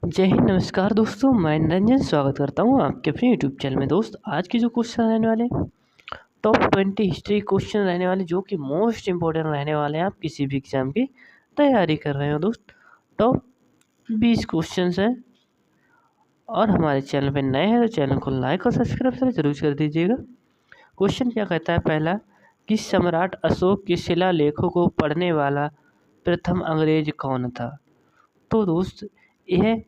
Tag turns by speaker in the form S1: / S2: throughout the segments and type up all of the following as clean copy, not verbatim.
S1: जय हिंद, नमस्कार दोस्तों। मैं निरंजन स्वागत करता हूँ आपके अपने यूट्यूब चैनल में। दोस्त, आज के जो क्वेश्चन रहने वाले टॉप 20 हिस्ट्री क्वेश्चन रहने वाले, जो कि मोस्ट इंपॉर्टेंट रहने वाले हैं। आप किसी भी एग्जाम की तैयारी कर रहे हो दोस्त, टॉप 20 क्वेश्चन हैं। और हमारे चैनल पे नए हैं तो चैनल को लाइक और सब्सक्राइब जरूर कर दीजिएगा। क्वेश्चन क्या कहता है? पहला, कि सम्राट अशोक के शिलालेखों को पढ़ने वाला प्रथम अंग्रेज कौन था? तो दोस्त, यह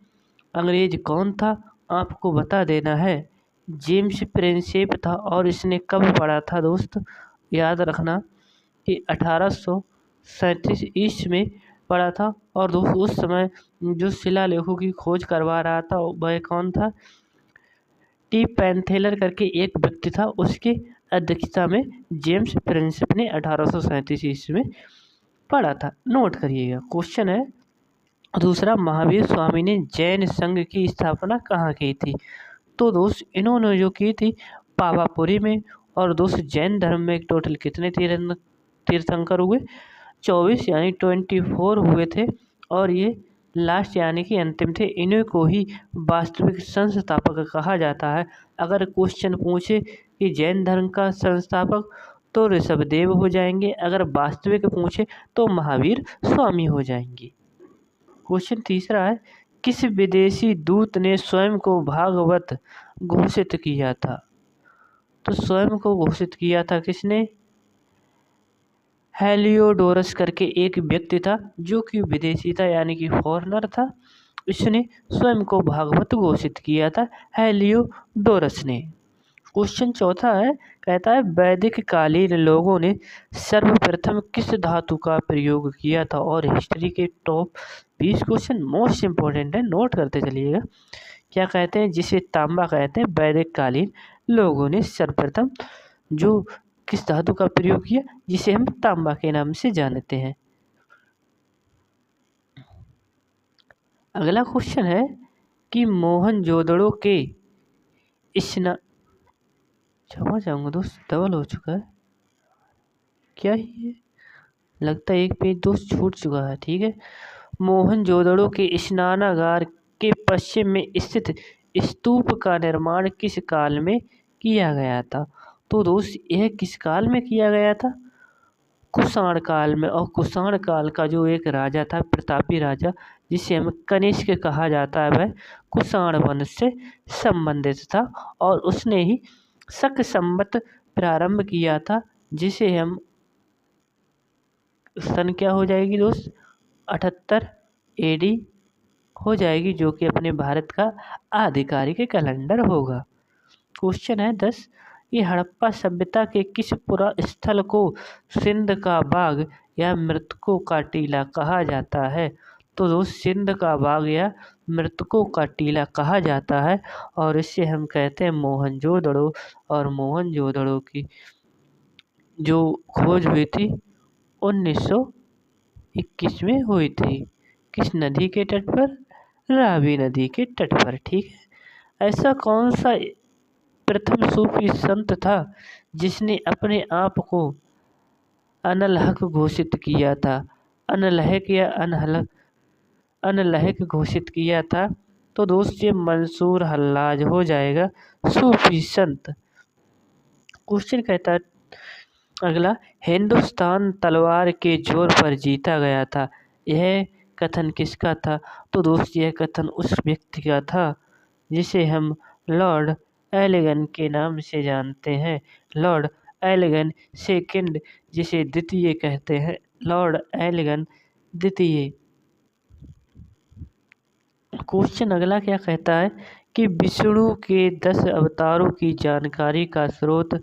S1: अंग्रेज कौन था आपको बता देना है। जेम्स प्रिंसेप था। और इसने कब पढ़ा था दोस्त? याद रखना कि 1837 ईस्वी में पढ़ा था। और दोस्त, उस समय जो शिलालेखों की खोज करवा रहा था वह कौन था? टी पैंथेलर करके एक व्यक्ति था। उसकी अध्यक्षता में जेम्स प्रिंसेप ने 1837 ईस्वी में पढ़ा था। नोट करिएगा। क्वेश्चन है दूसरा, महावीर स्वामी ने जैन संघ की स्थापना कहाँ की थी? तो दोस्त, इन्होंने जो की थी पावापुरी में। और दोस्त, जैन धर्म में टोटल कितने तीर्थंकर हुए? 24 यानी 24 हुए थे। और ये लास्ट यानी कि अंतिम थे। इन्हीं को ही वास्तविक संस्थापक कहा जाता है। अगर क्वेश्चन पूछे कि जैन धर्म का संस्थापक, तो ऋषभदेव हो जाएंगे। अगर वास्तविक पूछे तो महावीर स्वामी हो जाएंगे। क्वेश्चन तीसरा है, किस विदेशी दूत ने स्वयं को भागवत घोषित किया था? तो स्वयं को घोषित किया था किसने? हेलियोडोरस करके एक व्यक्ति था, जो कि विदेशी था यानी कि फॉरेनर था। इसने स्वयं को भागवत घोषित किया था, हेलियोडोरस ने। क्वेश्चन चौथा है, कहता है वैदिक कालीन लोगों ने सर्वप्रथम किस धातु का प्रयोग किया था? और हिस्ट्री के टॉप 20 क्वेश्चन मोस्ट इंपॉर्टेंट है, नोट करते चलिएगा। क्या कहते हैं? जिसे तांबा कहते हैं। वैदिक कालीन लोगों ने सर्वप्रथम जो किस धातु का प्रयोग किया, जिसे हम तांबा के नाम से जानते हैं। अगला क्वेश्चन है कि मोहनजोदड़ो के स्ना क्षमा चाहूँगा दोस्त, डबल हो चुका है क्या? ये लगता है एक पेज दोस्त छूट चुका है। ठीक है। मोहनजोदड़ो के स्नानागार के पश्चिम में स्थित स्तूप का निर्माण किस काल में किया गया था? तो दोस्त, यह किस काल में किया गया था? कुषाण काल में। और कुषाण काल का जो एक राजा था, प्रतापी राजा, जिसे हम कनिष्क कहा जाता है, वह कुषाण वंश से संबंधित था। और उसने ही शक संवत प्रारंभ किया था, जिसे हम सन क्या हो जाएगी दोस्त? 78 एडी हो जाएगी, जो कि अपने भारत का आधिकारिक कैलेंडर होगा। क्वेश्चन है 10, ये हड़प्पा सभ्यता के किस पुरा स्थल को सिंध का बाग या मृतकों का टीला कहा जाता है? तो दोस्त, सिंध का बाग या मृतकों का टीला कहा जाता है। और इसे हम कहते हैं मोहनजोदड़ो। और मोहनजोदड़ो की जो खोज हुई थी 1921 में हुई थी। किस नदी के तट पर? रावी नदी के तट पर। ठीक है। ऐसा कौन सा प्रथम सूफी संत था जिसने अपने आप को अनलहक घोषित किया था? अनलहक या अनलहक घोषित किया था। तो दोस्त, ये मंसूर हल्लाज हो जाएगा, सूफी संत। क्वेश्चन कहता है अगला, हिंदुस्तान तलवार के जोर पर जीता गया था, यह कथन किसका था? तो दोस्त, यह कथन उस व्यक्ति का था जिसे हम लॉर्ड एलिगन के नाम से जानते हैं। लॉर्ड एलिगन सेकंड, जिसे द्वितीय कहते हैं। लॉर्ड एलिगन द्वितीय। क्वेश्चन अगला क्या कहता है कि विष्णु के 10 अवतारों की जानकारी का स्रोत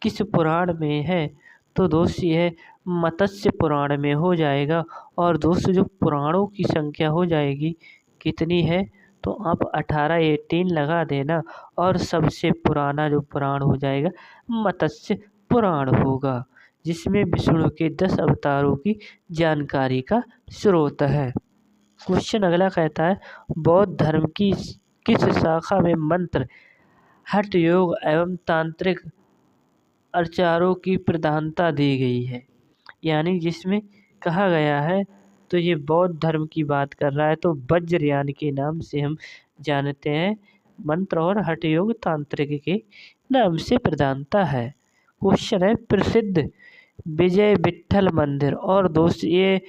S1: किस पुराण में है? तो दोस्त, यह मत्स्य पुराण में हो जाएगा। और दोस्त, जो पुराणों की संख्या हो जाएगी कितनी है? तो आप 18 लगा देना। और सबसे पुराना जो पुराण हो जाएगा मत्स्य पुराण होगा, जिसमें विष्णु के 10 अवतारों की जानकारी का स्रोत है। क्वेश्चन अगला कहता है बौद्ध धर्म की किस शाखा में मंत्र, हठ योग एवं तांत्रिक आचारों की प्रधानता दी गई है? यानी जिसमें कहा गया है तो ये बौद्ध धर्म की बात कर रहा है, तो वज्रयान के नाम से हम जानते हैं। मंत्र और हठ योग तांत्रिक के नाम से प्रधानता है। क्वेश्चन है प्रसिद्ध विजय विट्ठल मंदिर, और दोस्त ये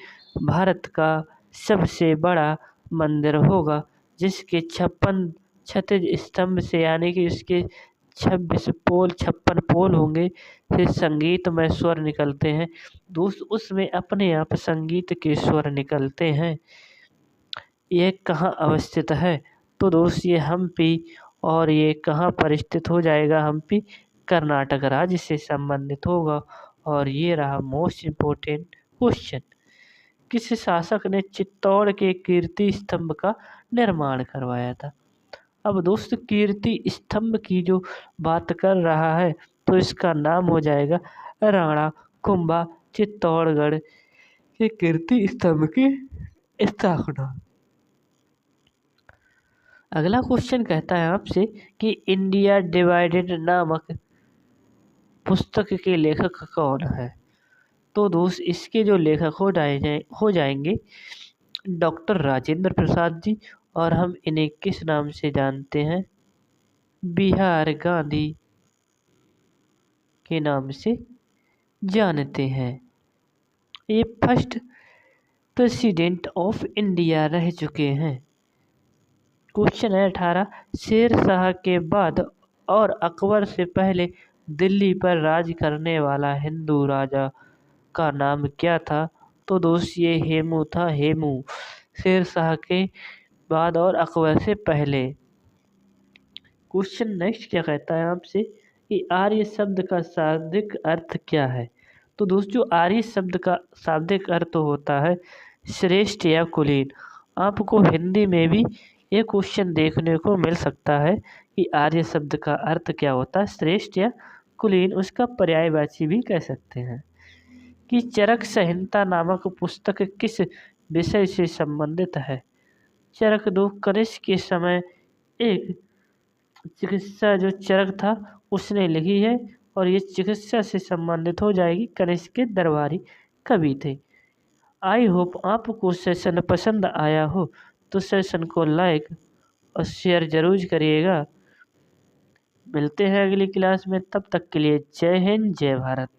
S1: भारत का सबसे बड़ा मंदिर होगा, जिसके 56 क्षैतिज स्तंभ से, यानी कि इसके 56 पोल होंगे। फिर संगीत में स्वर निकलते हैं दोस्त, उसमें अपने आप संगीत के स्वर निकलते हैं। यह कहाँ अवस्थित है? तो दोस्त ये हम्पी, और ये कहाँ पर स्थित हो जाएगा? हम्पी कर्नाटक राज्य से संबंधित होगा। और ये रहा मोस्ट इम्पोर्टेंट क्वेश्चन। किस शासक ने चित्तौड़ के कीर्ति स्तंभ का निर्माण करवाया था? अब दोस्त कीर्ति स्तंभ की जो बात कर रहा है, तो इसका नाम हो जाएगा राणा कुंभा चित्तौड़गढ़ के कीर्ति स्तंभ की स्थापना। अगला क्वेश्चन कहता है आपसे कि इंडिया डिवाइडेड नामक पुस्तक के लेखक कौन है? तो दोस्त इसके जो लेखक हो जाएंगे डॉक्टर राजेंद्र प्रसाद जी, और हम इन्हें किस नाम से जानते हैं? बिहार गांधी के नाम से जानते हैं। ये फर्स्ट प्रेसिडेंट ऑफ इंडिया रह चुके हैं। क्वेश्चन है 18, शेर शाह के बाद और अकबर से पहले दिल्ली पर राज करने वाला हिंदू राजा का नाम क्या था? तो दोस्त ये हेमू था, हेमू। शेर शाह के बाद और अकबर से पहले। क्वेश्चन नेक्स्ट क्या कहता है आपसे कि आर्य शब्द का शाब्दिक अर्थ क्या है? तो दोस्त जो आर्य शब्द का शाब्दिक अर्थ होता है श्रेष्ठ या कुलीन। आपको हिंदी में भी ये क्वेश्चन देखने को मिल सकता है कि आर्य शब्द का अर्थ क्या होता है, श्रेष्ठ या कुलीन। उसका पर्यायवाची भी कह सकते हैं। कि चरक संहिता नामक पुस्तक किस विषय से संबंधित है? चरक दो कनिष्क के समय एक चिकित्सा जो चरक था उसने लिखी है, और ये चिकित्सा से संबंधित हो जाएगी। कनिष्क के दरबारी कवि थे। आई होप आपको सेशन पसंद आया हो, तो सेशन को लाइक और शेयर जरूर करिएगा। मिलते हैं अगली क्लास में, तब तक के लिए जय हिंद जय भारत।